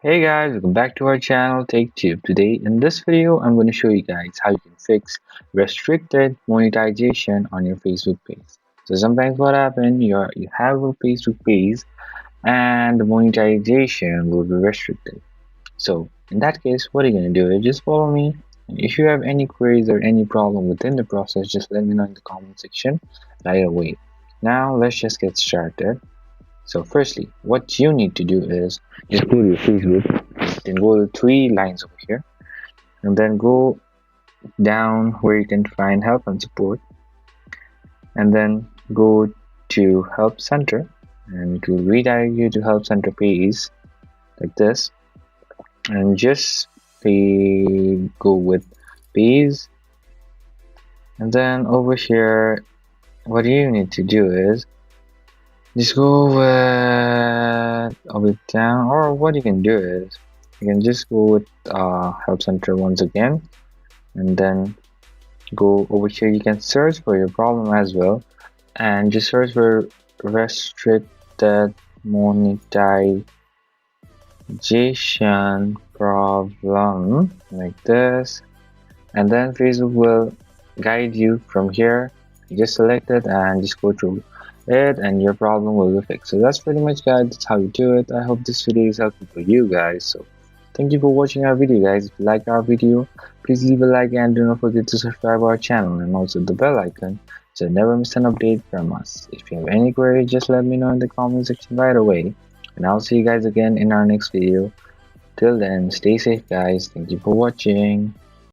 Hey guys, welcome back to our channel Take Tube. Today in this video, I'm going to show you guys how you can fix restricted monetization on your Facebook page. So sometimes what happens, you have a Facebook page and the monetization will be restricted. So in that case, what are you going to do is just follow me. And if you have any queries or any problem within the process, just let me know in the comment section right away. Now let's just get started. So firstly, what you need to do is just go to your Facebook, then go to three lines over here, and then go down where you can find help and support, and then go to help center, and it will redirect you to help center page like this, and just go with page, and then over here, what you need to do is just go with down, or what you can do is you can just go with help center once again, and then go over here. You can search for your problem as well, and just search for restricted monetization problem like this, and then Facebook will guide you from here. You just select it and just go through it and your problem will be fixed. So that's pretty much, guys, that's how you do it. I hope this video is helpful for you guys. So thank you for watching our video, guys. If you like our video, please leave a like and do not forget to subscribe our channel and also the bell icon so never miss an update from us. If you have any query, just let me know in the comment section right away, and I'll see you guys again in our next video. Till then, stay safe, guys. Thank you for watching.